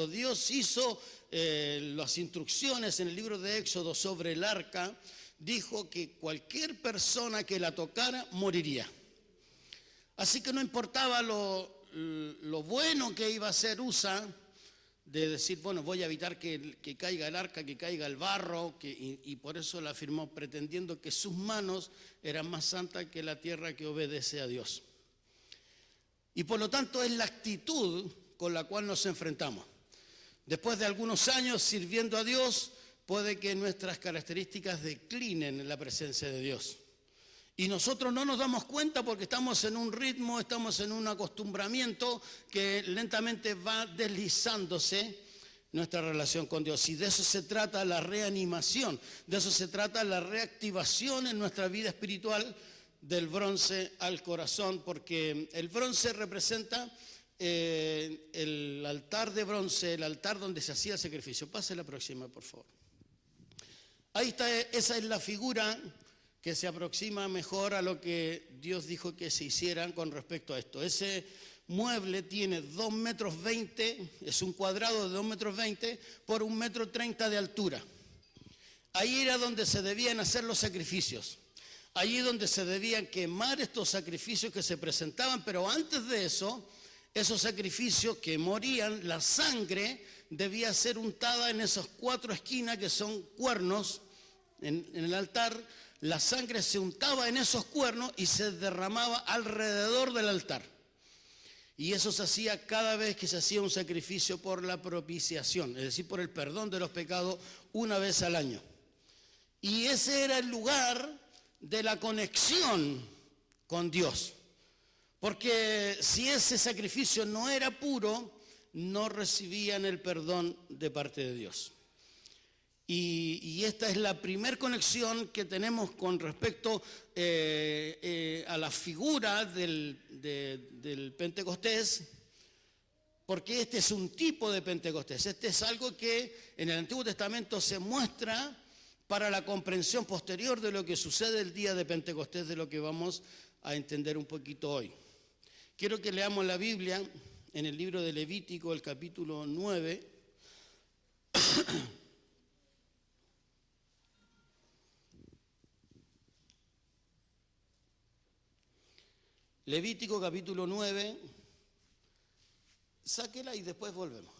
Dios hizo las instrucciones en el libro de Éxodo sobre el arca, dijo que cualquier persona que la tocara moriría. Así que no importaba lo bueno que iba a hacer Usa, de decir, bueno, voy a evitar que caiga el arca, que caiga el barro, y por eso la afirmó, pretendiendo que sus manos eran más santas que la tierra que obedece a Dios. Y por lo tanto es la actitud con la cual nos enfrentamos. Después de algunos años sirviendo a Dios, puede que nuestras características declinen en la presencia de Dios. Y nosotros no nos damos cuenta porque estamos en un ritmo, estamos en un acostumbramiento que lentamente va deslizándose nuestra relación con Dios. Y de eso se trata la reanimación, de eso se trata la reactivación en nuestra vida espiritual del bronce al corazón, porque el bronce representa el altar de bronce, el altar donde se hacía el sacrificio. Pase la próxima, por favor. Ahí está, esa es la figura que se aproxima mejor a lo que Dios dijo que se hiciera con respecto a esto. Ese mueble tiene 2,20 metros, es un cuadrado de 2,20 metros por 1,30 metros de altura. Ahí era donde se debían hacer los sacrificios. Allí donde se debían quemar estos sacrificios que se presentaban, pero antes de eso, esos sacrificios que morían, la sangre debía ser untada en esas 4 esquinas que son cuernos en el altar. La sangre se untaba en esos cuernos y se derramaba alrededor del altar. Y eso se hacía cada vez que se hacía un sacrificio por la propiciación, es decir, por el perdón de los pecados una vez al año. Y ese era el lugar de la conexión con Dios. Porque si ese sacrificio no era puro, no recibían el perdón de parte de Dios. Y esta es la primer conexión que tenemos con respecto a la figura del Pentecostés, porque este es un tipo de Pentecostés. Este es algo que en el Antiguo Testamento se muestra para la comprensión posterior de lo que sucede el día de Pentecostés, de lo que vamos a entender un poquito hoy. Quiero que leamos la Biblia en el libro de Levítico, el capítulo 9. Levítico capítulo 9, sáquela y después volvemos.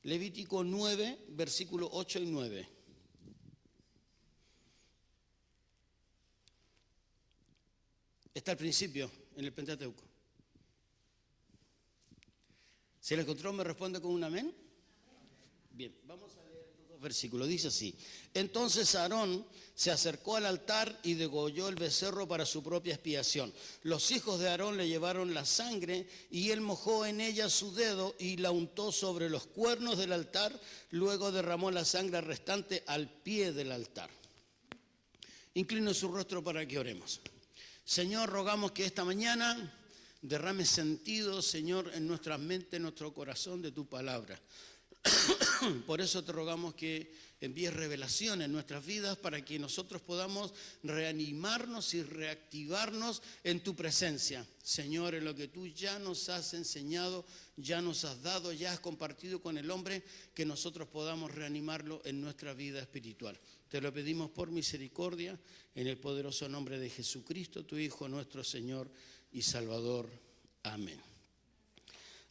Levítico 9, versículos 8 y 9. Está al principio, en el Pentateuco. ¿Se lo encontró? ¿Me responde con un amén? Bien, vamos a leer estos 2 versículos. Dice así: entonces Aarón se acercó al altar y degolló el becerro para su propia expiación. Los hijos de Aarón le llevaron la sangre y él mojó en ella su dedo y la untó sobre los cuernos del altar. Luego derramó la sangre restante al pie del altar. Incline su rostro para que oremos. Señor, rogamos que esta mañana derrame sentido, Señor, en nuestra mente, en nuestro corazón de tu palabra. Por eso te rogamos que envíes revelación en nuestras vidas para que nosotros podamos reanimarnos y reactivarnos en tu presencia. Señor, en lo que tú ya nos has enseñado, ya nos has dado, ya has compartido con el hombre, que nosotros podamos reanimarlo en nuestra vida espiritual. Te lo pedimos por misericordia, en el poderoso nombre de Jesucristo, tu Hijo, nuestro Señor y Salvador. Amén.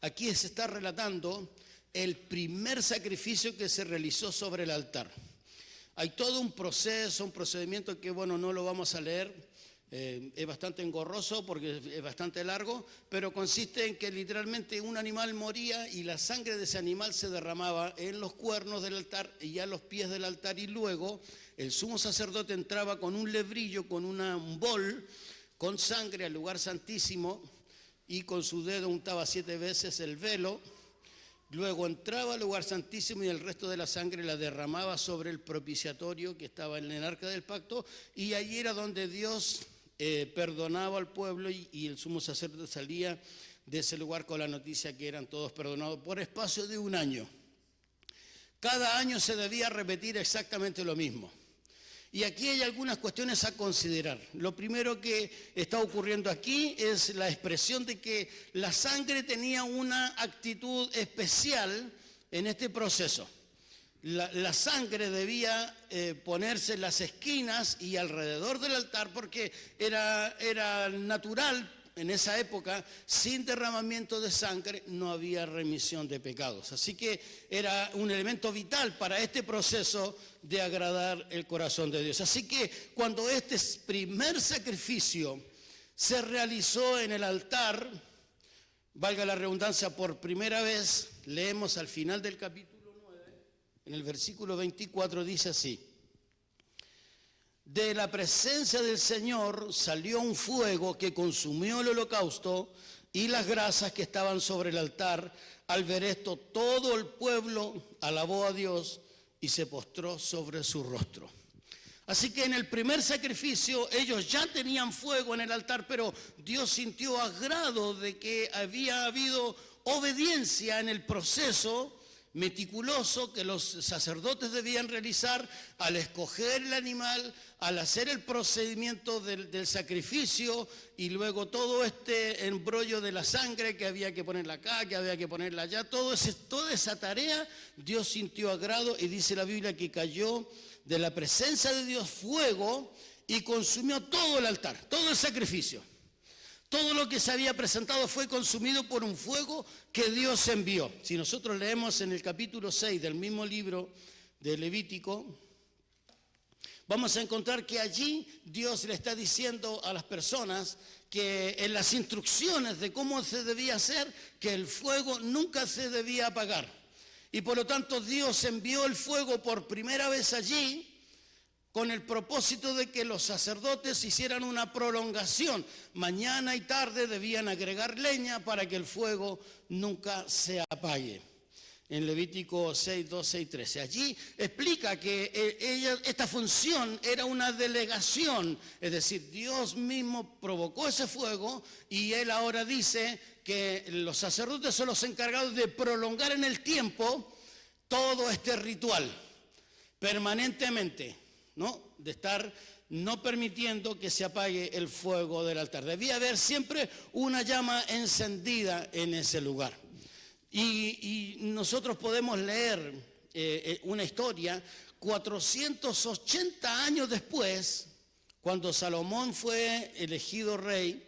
Aquí se está relatando el primer sacrificio que se realizó sobre el altar. Hay todo un proceso, un procedimiento que, bueno, no lo vamos a leer, es bastante engorroso porque es bastante largo, pero consiste en que literalmente un animal moría y la sangre de ese animal se derramaba en los cuernos del altar y a los pies del altar, y luego el sumo sacerdote entraba con un lebrillo, con un bol, con sangre al lugar santísimo, y con su dedo untaba 7 veces el velo. Luego entraba al lugar santísimo y el resto de la sangre la derramaba sobre el propiciatorio que estaba en el arca del pacto, y allí era donde Dios perdonaba al pueblo, y el sumo sacerdote salía de ese lugar con la noticia que eran todos perdonados por espacio de 1 año. Cada año se debía repetir exactamente lo mismo. Y aquí hay algunas cuestiones a considerar. Lo primero que está ocurriendo aquí es la expresión de que la sangre tenía una actitud especial en este proceso. La sangre debía ponerse en las esquinas y alrededor del altar porque era natural. En esa época, sin derramamiento de sangre, no había remisión de pecados. Así que era un elemento vital para este proceso de agradar el corazón de Dios. Así que cuando este primer sacrificio se realizó en el altar, valga la redundancia, por primera vez, leemos al final del capítulo 9, en el versículo 24, dice así: de la presencia del Señor salió un fuego que consumió el holocausto y las grasas que estaban sobre el altar. Al ver esto, todo el pueblo alabó a Dios y se postró sobre su rostro. Así que en el primer sacrificio ellos ya tenían fuego en el altar, pero Dios sintió agrado de que había habido obediencia en el proceso meticuloso que los sacerdotes debían realizar al escoger el animal, al hacer el procedimiento del sacrificio y luego todo este embrollo de la sangre que había que ponerla acá, que había que ponerla allá, toda esa tarea. Dios sintió agrado y dice la Biblia que cayó de la presencia de Dios fuego y consumió todo el altar, todo el sacrificio. Todo lo que se había presentado fue consumido por un fuego que Dios envió. Si nosotros leemos en el capítulo 6 del mismo libro de Levítico, vamos a encontrar que allí Dios le está diciendo a las personas que en las instrucciones de cómo se debía hacer, que el fuego nunca se debía apagar. Y por lo tanto Dios envió el fuego por primera vez allí, con el propósito de que los sacerdotes hicieran una prolongación. Mañana y tarde debían agregar leña para que el fuego nunca se apague. En Levítico 6, 12 y 13. Allí explica que esta función era una delegación, es decir, Dios mismo provocó ese fuego y Él ahora dice que los sacerdotes son los encargados de prolongar en el tiempo todo este ritual, permanentemente. ¿No? De estar no permitiendo que se apague el fuego del altar. Debía haber siempre una llama encendida en ese lugar. Y nosotros podemos leer una historia 480 años después, cuando Salomón fue elegido rey.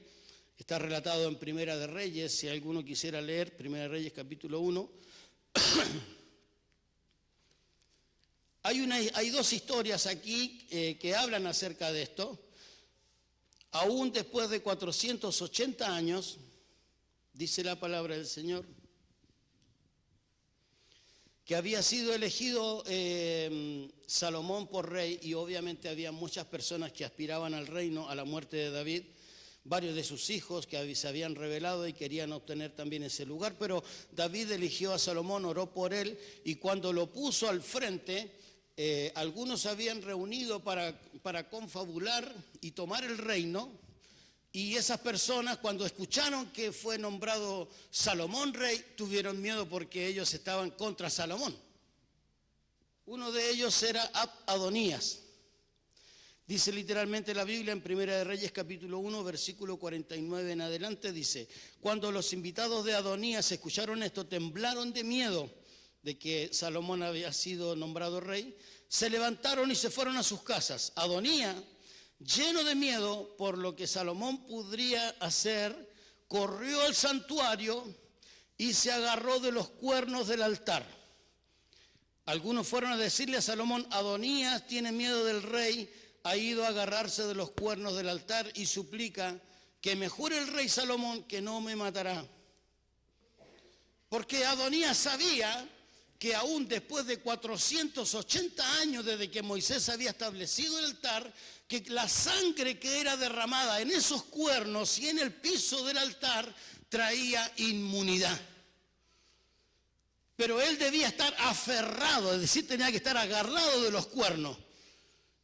Está relatado en Primera de Reyes, si alguno quisiera leer Primera de Reyes capítulo 1. Hay dos historias aquí que hablan acerca de esto. Aún después de 480 años, dice la palabra del Señor, que había sido elegido Salomón por rey, y obviamente había muchas personas que aspiraban al reino a la muerte de David, varios de sus hijos que se habían rebelado y querían obtener también ese lugar, pero David eligió a Salomón, oró por él, y cuando lo puso al frente, algunos se habían reunido para confabular y tomar el reino, y esas personas, cuando escucharon que fue nombrado Salomón rey, tuvieron miedo porque ellos estaban contra Salomón. Uno de ellos era Adonías. Dice literalmente la Biblia en Primera de Reyes capítulo 1, versículo 49 en adelante, dice: cuando los invitados de Adonías escucharon esto, temblaron de miedo de que Salomón había sido nombrado rey, se levantaron y se fueron a sus casas. Adonías, lleno de miedo por lo que Salomón podría hacer, corrió al santuario y se agarró de los cuernos del altar. Algunos fueron a decirle a Salomón: Adonías tiene miedo del rey, ha ido a agarrarse de los cuernos del altar y suplica que me jure el rey Salomón que no me matará. Porque Adonías sabía que aún después de 480 años desde que Moisés había establecido el altar, que la sangre que era derramada en esos cuernos y en el piso del altar traía inmunidad. Pero él debía estar aferrado, es decir, tenía que estar agarrado de los cuernos.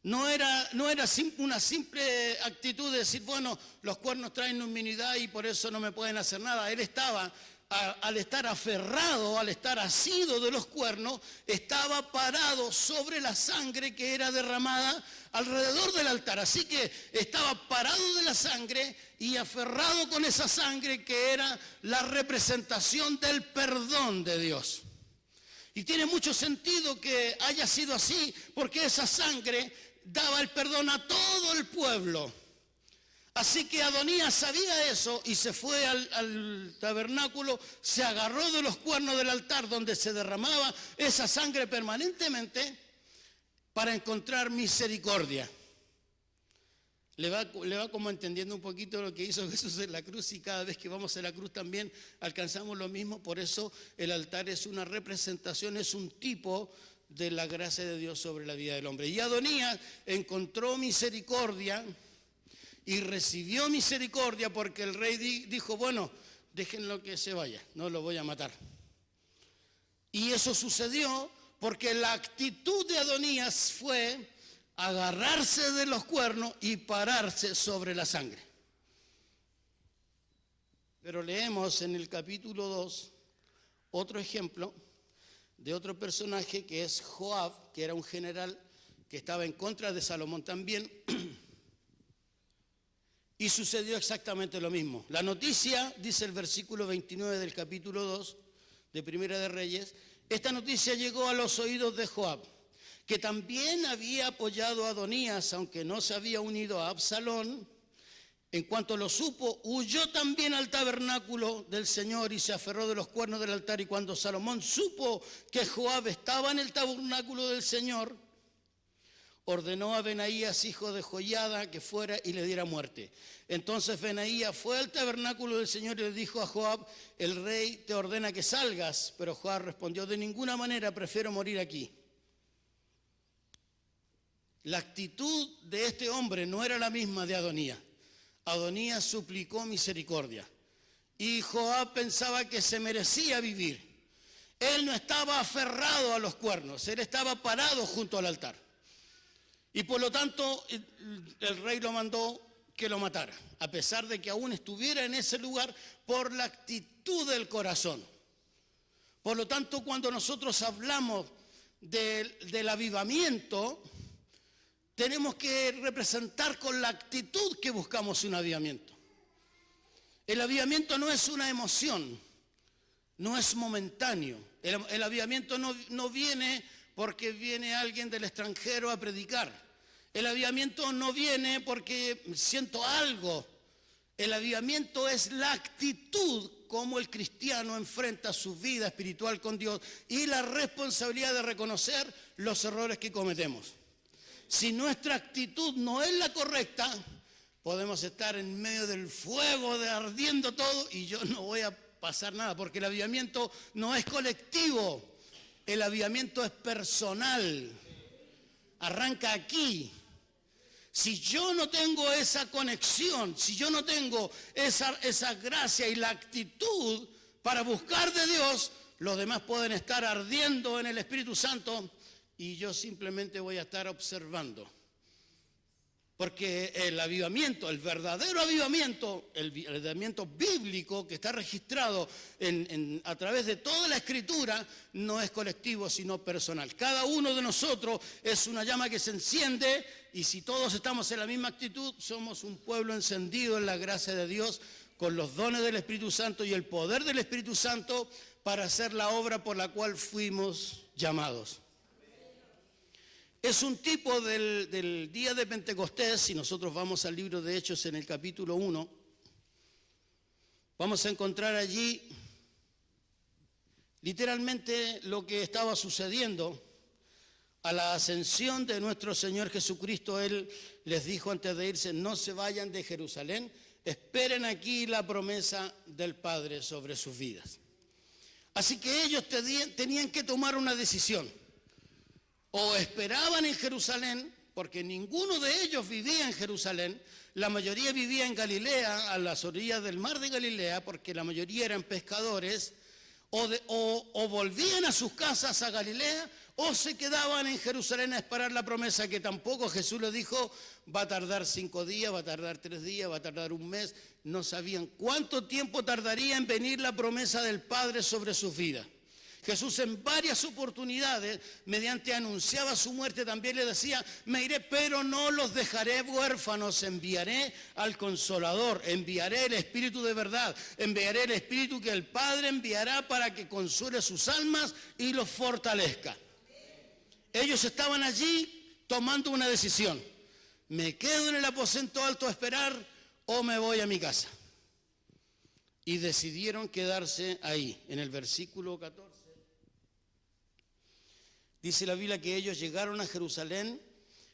No era una simple actitud de decir, bueno, los cuernos traen inmunidad y por eso no me pueden hacer nada. Él estaba al estar aferrado, al estar asido de los cuernos, estaba parado sobre la sangre que era derramada alrededor del altar. Así que estaba parado de la sangre y aferrado con esa sangre que era la representación del perdón de Dios. Y tiene mucho sentido que haya sido así, porque esa sangre daba el perdón a todo el pueblo. Así que Adonías sabía eso y se fue al tabernáculo, se agarró de los cuernos del altar donde se derramaba esa sangre permanentemente para encontrar misericordia. Le va como entendiendo un poquito lo que hizo Jesús en la cruz, y cada vez que vamos a la cruz también alcanzamos lo mismo. Por eso el altar es una representación, es un tipo de la gracia de Dios sobre la vida del hombre. Y Adonías encontró misericordia y recibió misericordia porque el rey dijo, bueno, déjenlo que se vaya, no lo voy a matar. Y eso sucedió porque la actitud de Adonías fue agarrarse de los cuernos y pararse sobre la sangre. Pero leemos en el capítulo 2 otro ejemplo de otro personaje que es Joab, que era un general que estaba en contra de Salomón también. Y sucedió exactamente lo mismo. La noticia, dice el versículo 29 del capítulo 2 de Primera de Reyes, esta noticia llegó a los oídos de Joab, que también había apoyado a Adonías, aunque no se había unido a Absalón. En cuanto lo supo, huyó también al tabernáculo del Señor y se aferró de los cuernos del altar. Y cuando Salomón supo que Joab estaba en el tabernáculo del Señor, ordenó a Benaías, hijo de Joiada, que fuera y le diera muerte. Entonces Benaías fue al tabernáculo del Señor y le dijo a Joab, el rey te ordena que salgas. Pero Joab respondió, de ninguna manera, prefiero morir aquí. La actitud de este hombre no era la misma de Adonías. Adonías suplicó misericordia y Joab pensaba que se merecía vivir. Él no estaba aferrado a los cuernos, él estaba parado junto al altar. Y por lo tanto el rey lo mandó que lo matara, a pesar de que aún estuviera en ese lugar por la actitud del corazón. Por lo tanto, cuando nosotros hablamos del avivamiento, tenemos que representar con la actitud que buscamos un avivamiento. El avivamiento no es una emoción, no es momentáneo. El avivamiento no viene porque viene alguien del extranjero a predicar. El avivamiento no viene porque siento algo. El avivamiento es la actitud como el cristiano enfrenta su vida espiritual con Dios y la responsabilidad de reconocer los errores que cometemos. Si nuestra actitud no es la correcta, podemos estar en medio del fuego, ardiendo todo, y yo no voy a pasar nada, porque el avivamiento no es colectivo, el avivamiento es personal, arranca aquí. Si yo no tengo esa conexión, si yo no tengo esa gracia y la actitud para buscar de Dios, los demás pueden estar ardiendo en el Espíritu Santo y yo simplemente voy a estar observando. Porque el avivamiento, el verdadero avivamiento, el avivamiento bíblico que está registrado a través de toda la Escritura, no es colectivo, sino personal. Cada uno de nosotros es una llama que se enciende y si todos estamos en la misma actitud, somos un pueblo encendido en la gracia de Dios, con los dones del Espíritu Santo y el poder del Espíritu Santo para hacer la obra por la cual fuimos llamados. Es un tipo del día de Pentecostés. Si nosotros vamos al libro de Hechos en el capítulo 1, vamos a encontrar allí literalmente lo que estaba sucediendo a la ascensión de nuestro Señor Jesucristo. Él les dijo antes de irse, no se vayan de Jerusalén, esperen aquí la promesa del Padre sobre sus vidas. Así que ellos tenían que tomar una decisión. O esperaban en Jerusalén, porque ninguno de ellos vivía en Jerusalén, la mayoría vivía en Galilea, a las orillas del mar de Galilea, porque la mayoría eran pescadores, O volvían a sus casas a Galilea, o se quedaban en Jerusalén a esperar la promesa, que tampoco Jesús les dijo, va a tardar 5 días, va a tardar 3 días, va a tardar un mes. No sabían cuánto tiempo tardaría en venir la promesa del Padre sobre sus vidas. Jesús en varias oportunidades, mediante anunciaba su muerte, también le decía, me iré, pero no los dejaré huérfanos, enviaré al Consolador, enviaré el Espíritu de verdad, enviaré el Espíritu que el Padre enviará para que consuele sus almas y los fortalezca. Ellos estaban allí tomando una decisión, ¿me quedo en el aposento alto a esperar o me voy a mi casa? Y decidieron quedarse ahí, en el versículo 14. Dice la Biblia que ellos llegaron a Jerusalén,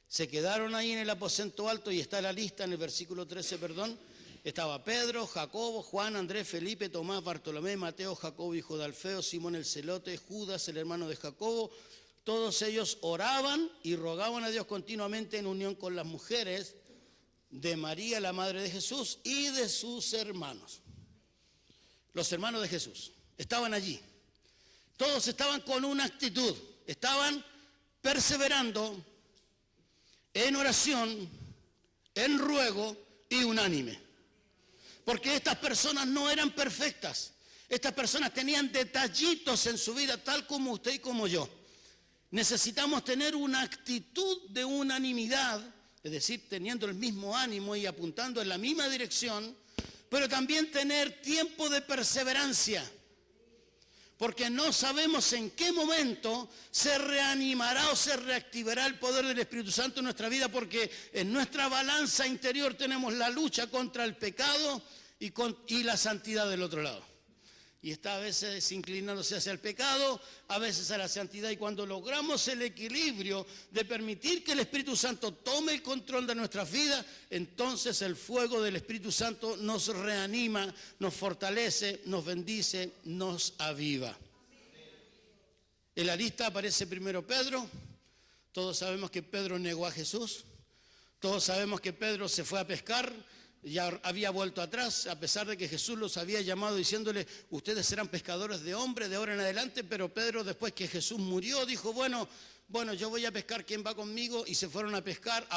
se quedaron ahí en el aposento alto, y está la lista en el versículo 13, Estaba Pedro, Jacobo, Juan, Andrés, Felipe, Tomás, Bartolomé, Mateo, Jacobo, hijo de Alfeo, Simón el celote, Judas, el hermano de Jacobo. Todos ellos oraban y rogaban a Dios continuamente en unión con las mujeres de María, la madre de Jesús, y de sus hermanos. Los hermanos de Jesús estaban allí. Todos estaban con una actitud. Estaban perseverando en oración, en ruego y unánime. Porque estas personas no eran perfectas. Estas personas tenían detallitos en su vida, tal como usted y como yo. Necesitamos tener una actitud de unanimidad, es decir, teniendo el mismo ánimo y apuntando en la misma dirección, pero también tener tiempo de perseverancia. Porque no sabemos en qué momento se reanimará o se reactivará el poder del Espíritu Santo en nuestra vida, porque en nuestra balanza interior tenemos la lucha contra el pecado y la santidad del otro lado. Y está a veces inclinándose hacia el pecado, a veces a la santidad, y cuando logramos el equilibrio de permitir que el Espíritu Santo tome el control de nuestras vidas, entonces el fuego del Espíritu Santo nos reanima, nos fortalece, nos bendice, nos aviva. En la lista aparece primero Pedro. Todos sabemos que Pedro negó a Jesús. Todos sabemos que Pedro se fue a pescar. Ya había vuelto atrás, a pesar de que Jesús los había llamado diciéndole, ustedes serán pescadores de hombres de ahora en adelante. Pero Pedro, después que Jesús murió, dijo, bueno, yo voy a pescar, ¿quién va conmigo? Y se fueron a pescar,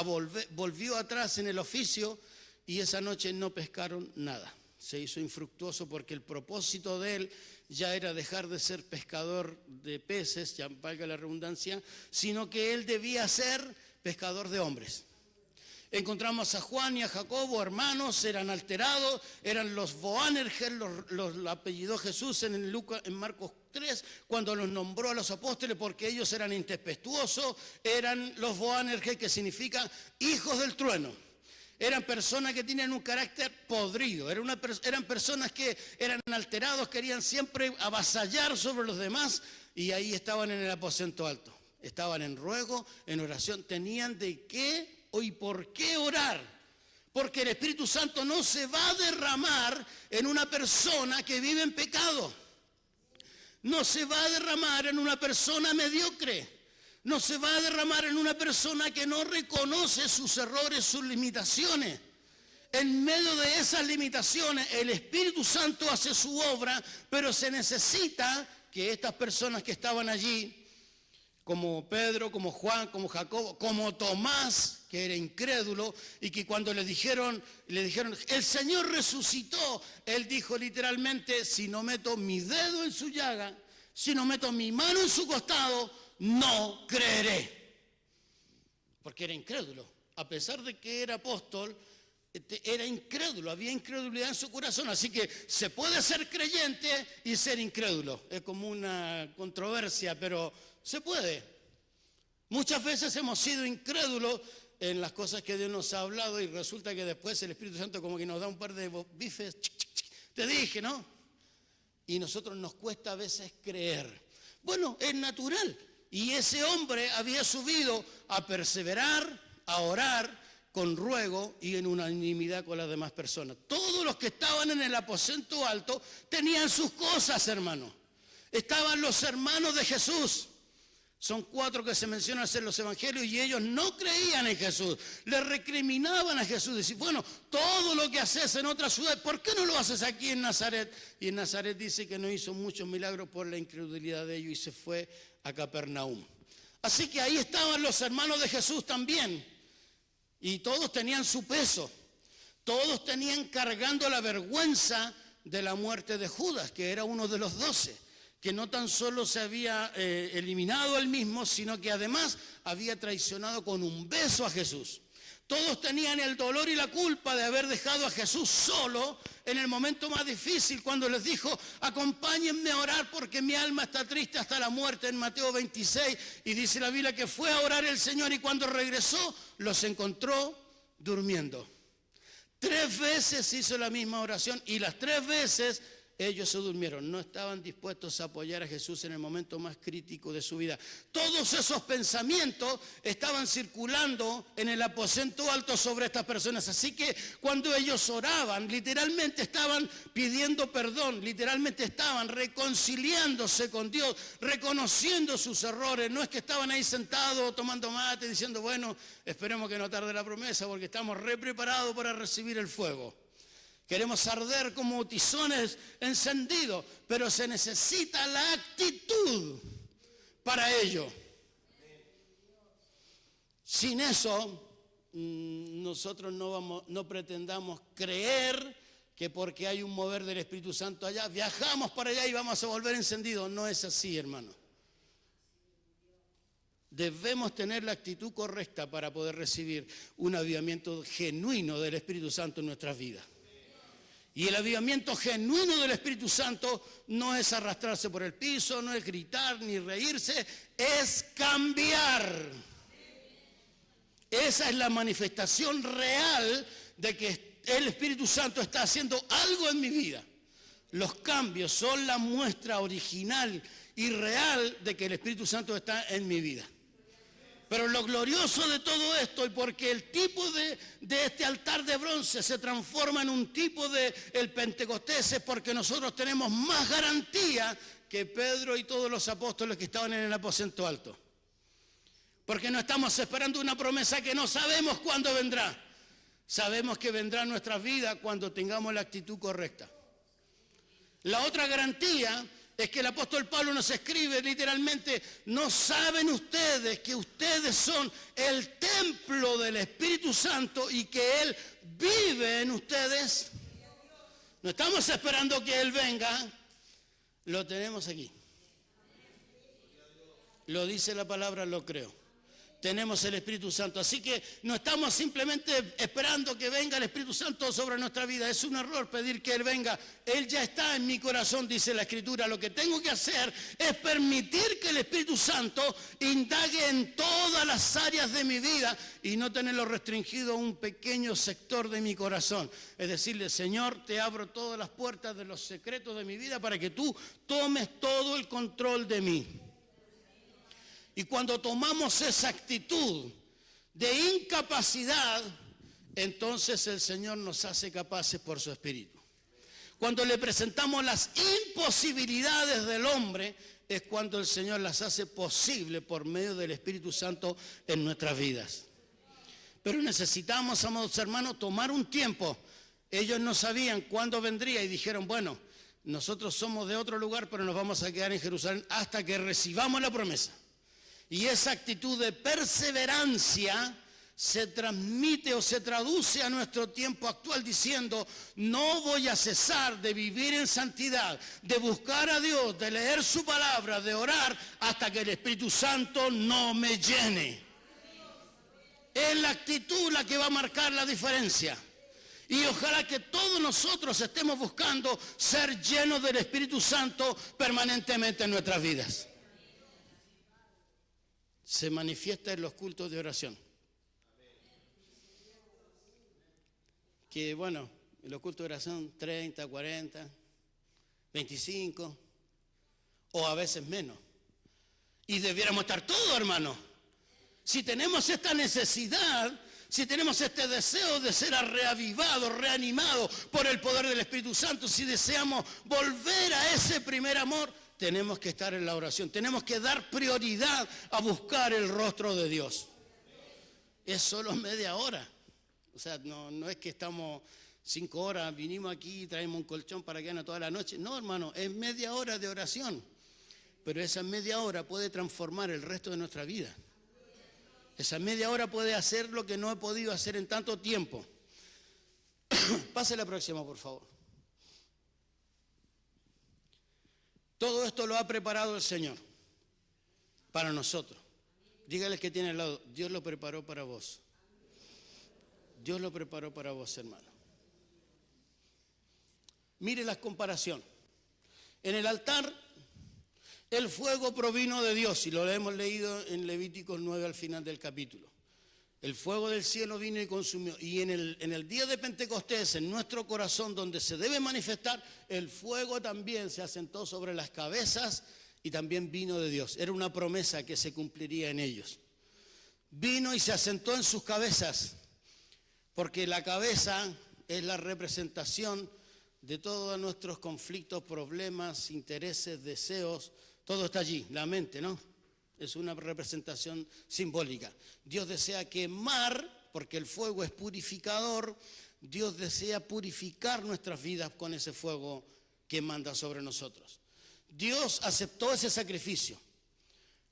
volvió atrás en el oficio, y esa noche no pescaron nada. Se hizo infructuoso, porque el propósito de él ya era dejar de ser pescador de peces, ya valga la redundancia, sino que él debía ser pescador de hombres. Encontramos a Juan y a Jacobo, hermanos, eran alterados, eran los Boanerges, los apellidó Jesús en Marcos 3, cuando los nombró a los apóstoles, porque ellos eran intempestuosos. Eran los Boanerges, que significa hijos del trueno. Eran personas que tenían un carácter podrido, eran personas que eran alterados, querían siempre avasallar sobre los demás, y ahí estaban en el aposento alto. Estaban en ruego, en oración, tenían de qué y por qué orar, porque el Espíritu Santo no se va a derramar en una persona que vive en pecado, no se va a derramar en una persona mediocre, no se va a derramar en una persona que no reconoce sus errores, sus limitaciones. En medio de esas limitaciones el Espíritu Santo hace su obra, pero se necesita que estas personas que estaban allí, como Pedro, como Juan, como Jacobo, como Tomás, que era incrédulo, y que cuando le dijeron, el Señor resucitó, él dijo literalmente, si no meto mi dedo en su llaga, si no meto mi mano en su costado, no creeré. Porque era incrédulo. A pesar de que era apóstol, era incrédulo, había incredulidad en su corazón. Así que se puede ser creyente y ser incrédulo. Es como una controversia, pero se puede. Muchas veces hemos sido incrédulos en las cosas que Dios nos ha hablado, y resulta que después el Espíritu Santo como que nos da un par de bifes. Te dije, ¿no? Y a nosotros nos cuesta a veces creer. Bueno, es natural. Y ese hombre había subido a perseverar, a orar, con ruego y en unanimidad con las demás personas. Todos los que estaban en el aposento alto tenían sus cosas, hermano. Estaban los hermanos de Jesús. Son 4 que se mencionan en los evangelios y ellos no creían en Jesús. Le recriminaban a Jesús. Decían, bueno, todo lo que haces en otra ciudad, ¿por qué no lo haces aquí en Nazaret? Y en Nazaret dice que no hizo muchos milagros por la incredulidad de ellos y se fue a Capernaum. Así que ahí estaban los hermanos de Jesús también. Y todos tenían su peso. Todos tenían cargando la vergüenza de la muerte de Judas, que era uno de los 12. Que no tan solo se había eliminado él mismo, sino que además había traicionado con un beso a Jesús. Todos tenían el dolor y la culpa de haber dejado a Jesús solo en el momento más difícil, cuando les dijo, acompáñenme a orar porque mi alma está triste hasta la muerte, en Mateo 26, y dice la Biblia que fue a orar el Señor y cuando regresó los encontró durmiendo. 3 veces hizo la misma oración y las 3 veces ellos se durmieron, no estaban dispuestos a apoyar a Jesús en el momento más crítico de su vida. Todos esos pensamientos estaban circulando en el aposento alto sobre estas personas. Así que cuando ellos oraban, literalmente estaban pidiendo perdón, literalmente estaban reconciliándose con Dios, reconociendo sus errores. No es que estaban ahí sentados tomando mate diciendo, bueno, esperemos que no tarde la promesa porque estamos re preparados para recibir el fuego. Queremos arder como tizones encendidos, pero se necesita la actitud para ello. Sin eso, nosotros no pretendamos creer que porque hay un mover del Espíritu Santo allá, viajamos para allá y vamos a volver encendidos. No es así, hermano. Debemos tener la actitud correcta para poder recibir un avivamiento genuino del Espíritu Santo en nuestras vidas. Y el avivamiento genuino del Espíritu Santo no es arrastrarse por el piso, no es gritar ni reírse, es cambiar. Esa es la manifestación real de que el Espíritu Santo está haciendo algo en mi vida. Los cambios son la muestra original y real de que el Espíritu Santo está en mi vida. Pero lo glorioso de todo esto, y porque el tipo de este altar de bronce se transforma en un tipo de el Pentecostés, es porque nosotros tenemos más garantía que Pedro y todos los apóstoles que estaban en el aposento alto. Porque no estamos esperando una promesa que no sabemos cuándo vendrá. Sabemos que vendrá en nuestras vidas cuando tengamos la actitud correcta. La otra garantía es que el apóstol Pablo nos escribe literalmente, ¿no saben ustedes que ustedes son el templo del Espíritu Santo y que Él vive en ustedes? No estamos esperando que Él venga, lo tenemos aquí. Lo dice la palabra, lo creo. Tenemos el Espíritu Santo, así que no estamos simplemente esperando que venga el Espíritu Santo sobre nuestra vida. Es un error pedir que Él venga. Él ya está en mi corazón, dice la Escritura. Lo que tengo que hacer es permitir que el Espíritu Santo indague en todas las áreas de mi vida y no tenerlo restringido a un pequeño sector de mi corazón. Es decirle, Señor, te abro todas las puertas de los secretos de mi vida para que tú tomes todo el control de mí. Y cuando tomamos esa actitud de incapacidad, entonces el Señor nos hace capaces por su Espíritu. Cuando le presentamos las imposibilidades del hombre, es cuando el Señor las hace posible por medio del Espíritu Santo en nuestras vidas. Pero necesitamos, amados hermanos, tomar un tiempo. Ellos no sabían cuándo vendría y dijeron, bueno, nosotros somos de otro lugar, pero nos vamos a quedar en Jerusalén hasta que recibamos la promesa. Y esa actitud de perseverancia se transmite o se traduce a nuestro tiempo actual diciendo, no voy a cesar de vivir en santidad, de buscar a Dios, de leer su palabra, de orar, hasta que el Espíritu Santo no me llene. Es la actitud la que va a marcar la diferencia. Y ojalá que todos nosotros estemos buscando ser llenos del Espíritu Santo permanentemente en nuestras vidas. Se manifiesta en los cultos de oración. Que bueno, en los cultos de oración 30, 40, 25 o a veces menos. Y debiéramos estar todos, hermanos. Si tenemos esta necesidad, si tenemos este deseo de ser reavivados, reanimados por el poder del Espíritu Santo, si deseamos volver a ese primer amor, tenemos que estar en la oración. Tenemos que dar prioridad a buscar el rostro de Dios. Es solo media hora. O sea, no es que estamos 5 horas, vinimos aquí y traemos un colchón para quedarnos toda la noche. No, hermano, es media hora de oración. Pero esa media hora puede transformar el resto de nuestra vida. Esa media hora puede hacer lo que no he podido hacer en tanto tiempo. Pase la próxima, por favor. Todo esto lo ha preparado el Señor para nosotros. Dígale que tiene al lado, Dios lo preparó para vos. Dios lo preparó para vos, hermano. Mire la comparación. En el altar, el fuego provino de Dios, y lo hemos leído en Levíticos 9 al final del capítulo. El fuego del cielo vino y consumió. Y en el día de Pentecostés, en nuestro corazón, donde se debe manifestar, el fuego también se asentó sobre las cabezas y también vino de Dios. Era una promesa que se cumpliría en ellos. Vino y se asentó en sus cabezas, porque la cabeza es la representación de todos nuestros conflictos, problemas, intereses, deseos. Todo está allí, la mente, ¿no? Es una representación simbólica. Dios desea quemar, porque el fuego es purificador. Dios desea purificar nuestras vidas con ese fuego que manda sobre nosotros. Dios aceptó ese sacrificio,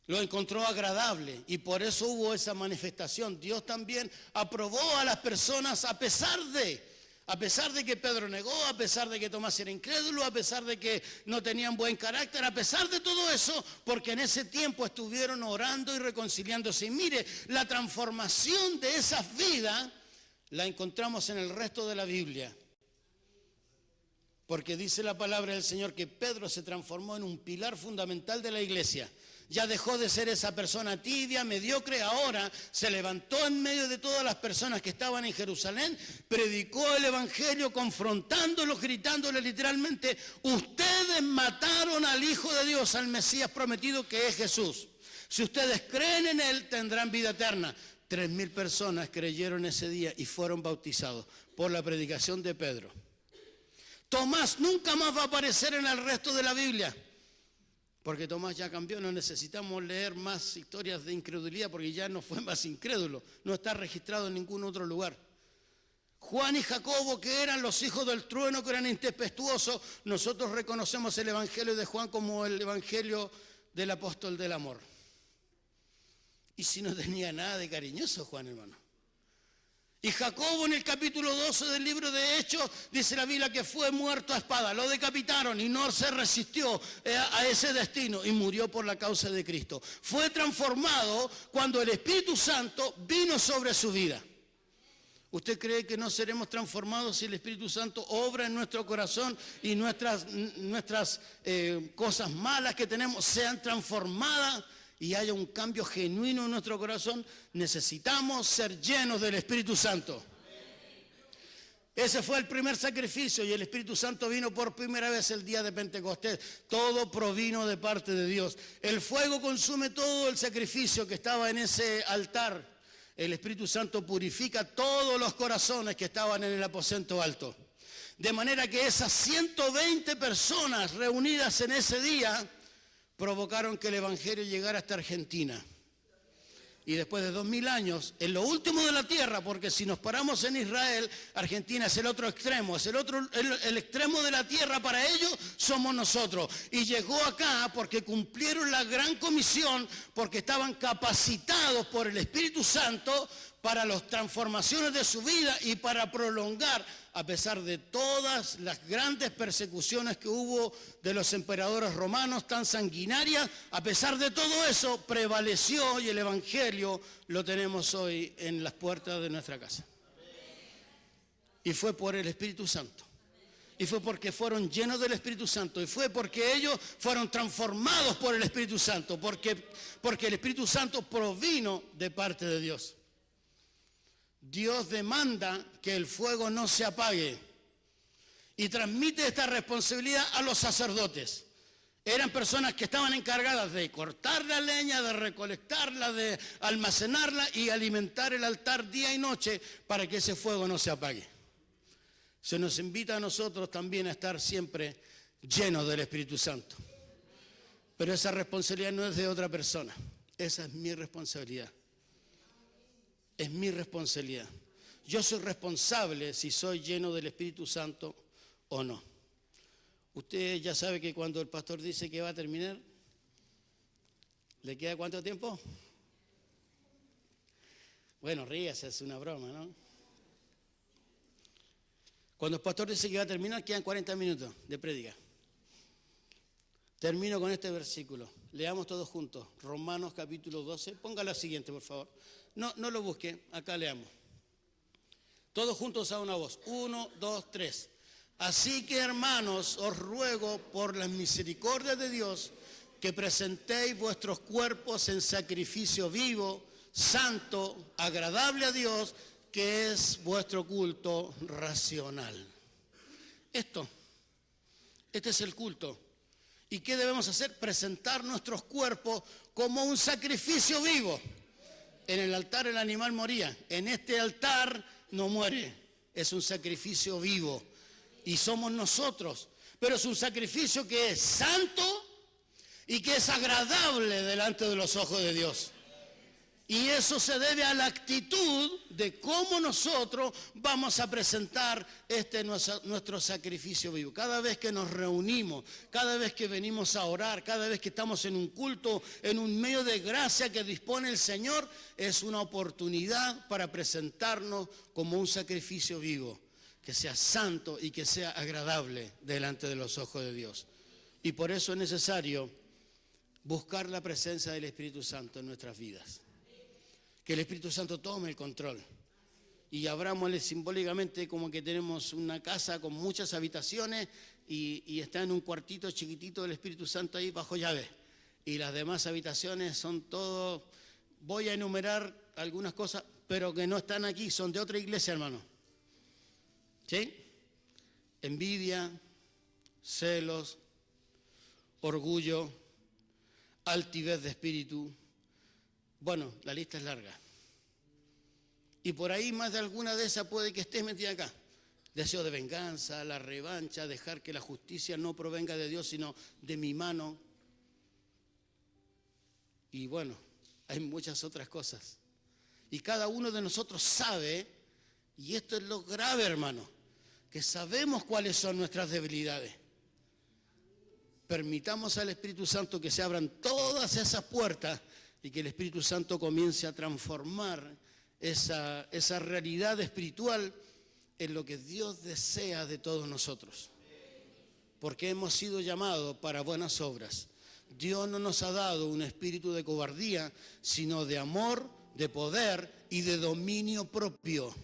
lo encontró agradable y por eso hubo esa manifestación. Dios también aprobó a las personas a pesar de que Pedro negó, a pesar de que Tomás era incrédulo, a pesar de que no tenían buen carácter, a pesar de todo eso, porque en ese tiempo estuvieron orando y reconciliándose. Y mire, la transformación de esas vidas la encontramos en el resto de la Biblia. Porque dice la palabra del Señor que Pedro se transformó en un pilar fundamental de la iglesia. Ya dejó de ser esa persona tibia, mediocre, ahora se levantó en medio de todas las personas que estaban en Jerusalén, predicó el evangelio confrontándolos, gritándole literalmente: ustedes mataron al Hijo de Dios, al Mesías prometido que es Jesús. Si ustedes creen en Él, tendrán vida eterna. 3.000 personas creyeron ese día y fueron bautizados por la predicación de Pedro. Tomás nunca más va a aparecer en el resto de la Biblia, porque Tomás ya cambió. No necesitamos leer más historias de incredulidad, porque ya no fue más incrédulo, no está registrado en ningún otro lugar. Juan y Jacobo, que eran los hijos del trueno, que eran intempestuosos, nosotros reconocemos el evangelio de Juan como el evangelio del apóstol del amor. Y si no tenía nada de cariñoso Juan, hermano. Y Jacobo, en el capítulo 12 del libro de Hechos, dice la Biblia que fue muerto a espada, lo decapitaron y no se resistió a ese destino y murió por la causa de Cristo. Fue transformado cuando el Espíritu Santo vino sobre su vida. ¿Usted cree que no seremos transformados si el Espíritu Santo obra en nuestro corazón y nuestras cosas malas que tenemos sean transformadas y haya un cambio genuino en nuestro corazón? Necesitamos ser llenos del Espíritu Santo. Ese fue el primer sacrificio y el Espíritu Santo vino por primera vez el día de Pentecostés. Todo provino de parte de Dios. El fuego consume todo el sacrificio que estaba en ese altar. El Espíritu Santo purifica todos los corazones que estaban en el aposento alto. De manera que esas 120 personas reunidas en ese día provocaron que el evangelio llegara hasta Argentina. Y después de 2000 años, en lo último de la tierra, porque si nos paramos en Israel, Argentina es el otro extremo, es el extremo de la tierra para ellos somos nosotros. Y llegó acá porque cumplieron la gran comisión, porque estaban capacitados por el Espíritu Santo para las transformaciones de su vida y para prolongar, a pesar de todas las grandes persecuciones que hubo de los emperadores romanos tan sanguinarias. A pesar de todo eso, prevaleció y el evangelio lo tenemos hoy en las puertas de nuestra casa. Y fue por el Espíritu Santo. Y fue porque fueron llenos del Espíritu Santo. Y fue porque ellos fueron transformados por el Espíritu Santo. Porque el Espíritu Santo provino de parte de Dios. Dios demanda que el fuego no se apague y transmite esta responsabilidad a los sacerdotes. Eran personas que estaban encargadas de cortar la leña, de recolectarla, de almacenarla y alimentar el altar día y noche para que ese fuego no se apague. Se nos invita a nosotros también a estar siempre llenos del Espíritu Santo. Pero esa responsabilidad no es de otra persona. Esa es mi responsabilidad. Es mi responsabilidad. Yo soy responsable si soy lleno del Espíritu Santo o no. Usted ya sabe que cuando el pastor dice que va a terminar, ¿le queda cuánto tiempo? Bueno, ríase, es una broma, ¿no? Cuando el pastor dice que va a terminar, quedan 40 minutos de prédica. Termino con este versículo. Leamos todos juntos. Romanos capítulo 12. Ponga la siguiente, por favor. No lo busque, acá leamos. Todos juntos a una voz. 1, 2, 3. Así que, hermanos, os ruego por las misericordias de Dios que presentéis vuestros cuerpos en sacrificio vivo, santo, agradable a Dios, que es vuestro culto racional. Este es el culto. ¿Y qué debemos hacer? Presentar nuestros cuerpos como un sacrificio vivo. En el altar el animal moría. En este altar no muere. Es un sacrificio vivo. Y somos nosotros. Pero es un sacrificio que es santo y que es agradable delante de los ojos de Dios. Y eso se debe a la actitud de cómo nosotros vamos a presentar nuestro sacrificio vivo. Cada vez que nos reunimos, cada vez que venimos a orar, cada vez que estamos en un culto, en un medio de gracia que dispone el Señor, es una oportunidad para presentarnos como un sacrificio vivo, que sea santo y que sea agradable delante de los ojos de Dios. Y por eso es necesario buscar la presencia del Espíritu Santo en nuestras vidas. Que el Espíritu Santo tome el control. Y abrámosle simbólicamente como que tenemos una casa con muchas habitaciones y está en un cuartito chiquitito el Espíritu Santo ahí bajo llave. Y las demás habitaciones son todo, voy a enumerar algunas cosas, pero que no están aquí, son de otra iglesia, hermano. ¿Sí? Envidia, celos, orgullo, altivez de espíritu. Bueno, la lista es larga. Y por ahí más de alguna de esas puede que esté metida acá. Deseo de venganza, la revancha, dejar que la justicia no provenga de Dios, sino de mi mano. Y bueno, hay muchas otras cosas. Y cada uno de nosotros sabe, y esto es lo grave, hermano, que sabemos cuáles son nuestras debilidades. Permitamos al Espíritu Santo que se abran todas esas puertas y que el Espíritu Santo comience a transformar esa realidad espiritual en lo que Dios desea de todos nosotros. Porque hemos sido llamados para buenas obras. Dios no nos ha dado un espíritu de cobardía, sino de amor, de poder y de dominio propio.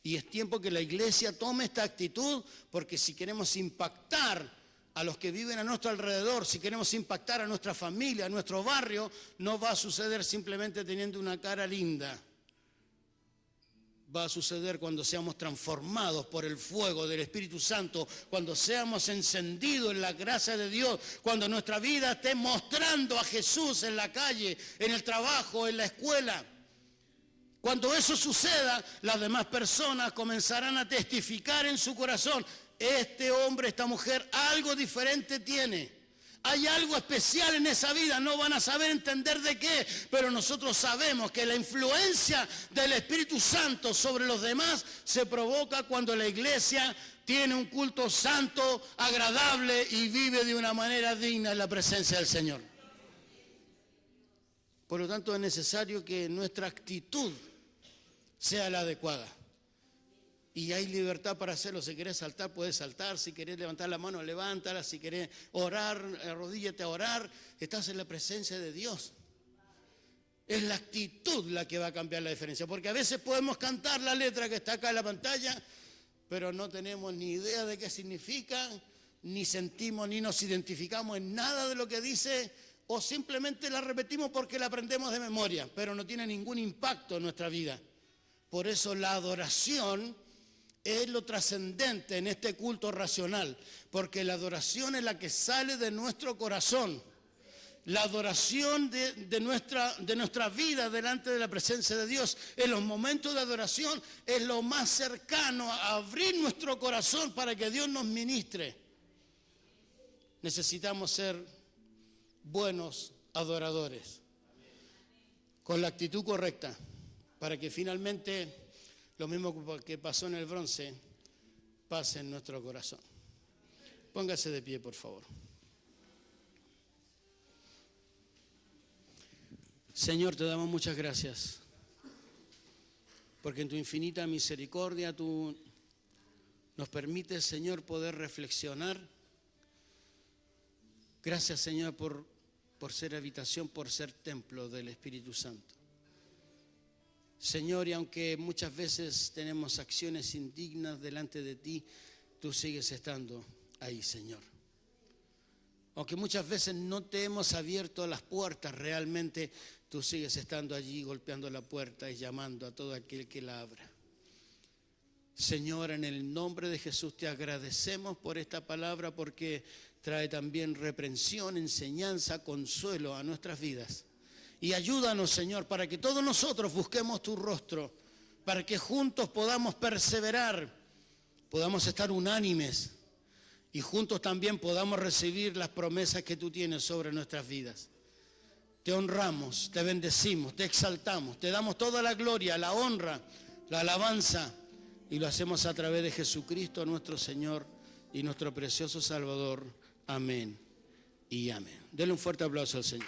Y es tiempo que la iglesia tome esta actitud, porque si queremos impactar a los que viven a nuestro alrededor, si queremos impactar a nuestra familia, a nuestro barrio, no va a suceder simplemente teniendo una cara linda. Va a suceder cuando seamos transformados por el fuego del Espíritu Santo, cuando seamos encendidos en la gracia de Dios, cuando nuestra vida esté mostrando a Jesús en la calle, en el trabajo, en la escuela. Cuando eso suceda, las demás personas comenzarán a testificar en su corazón: este hombre, esta mujer, algo diferente tiene. Hay algo especial en esa vida, no van a saber entender de qué, pero nosotros sabemos que la influencia del Espíritu Santo sobre los demás se provoca cuando la iglesia tiene un culto santo, agradable y vive de una manera digna en la presencia del Señor. Por lo tanto, es necesario que nuestra actitud sea la adecuada. Y hay libertad para hacerlo. Si querés saltar, puedes saltar. Si querés levantar la mano, levántala. Si querés orar, arrodíllate a orar. Estás en la presencia de Dios. Es la actitud la que va a cambiar la diferencia. Porque a veces podemos cantar la letra que está acá en la pantalla, pero no tenemos ni idea de qué significa, ni sentimos, ni nos identificamos en nada de lo que dice, o simplemente la repetimos porque la aprendemos de memoria, pero no tiene ningún impacto en nuestra vida. Por eso la adoración es lo trascendente en este culto racional, porque la adoración es la que sale de nuestro corazón. La adoración de nuestra vida delante de la presencia de Dios, en los momentos de adoración, es lo más cercano a abrir nuestro corazón para que Dios nos ministre. necesitamos ser buenos adoradores, con la actitud correcta, para que finalmente lo mismo que pasó en el bronce pase en nuestro corazón. Póngase de pie, por favor. Señor, te damos muchas gracias, porque en tu infinita misericordia tú nos permites, Señor, poder reflexionar. Gracias, Señor, por ser habitación, por ser templo del Espíritu Santo. Señor, y aunque muchas veces tenemos acciones indignas delante de ti, tú sigues estando ahí, Señor. Aunque muchas veces no te hemos abierto las puertas realmente, tú sigues estando allí golpeando la puerta y llamando a todo aquel que la abra. Señor, en el nombre de Jesús te agradecemos por esta palabra, porque trae también reprensión, enseñanza, consuelo a nuestras vidas. Y ayúdanos, Señor, para que todos nosotros busquemos tu rostro, para que juntos podamos perseverar, podamos estar unánimes y juntos también podamos recibir las promesas que tú tienes sobre nuestras vidas. Te honramos, te bendecimos, te exaltamos, te damos toda la gloria, la honra, la alabanza, y lo hacemos a través de Jesucristo nuestro Señor y nuestro precioso Salvador. Amén y amén. Denle un fuerte aplauso al Señor.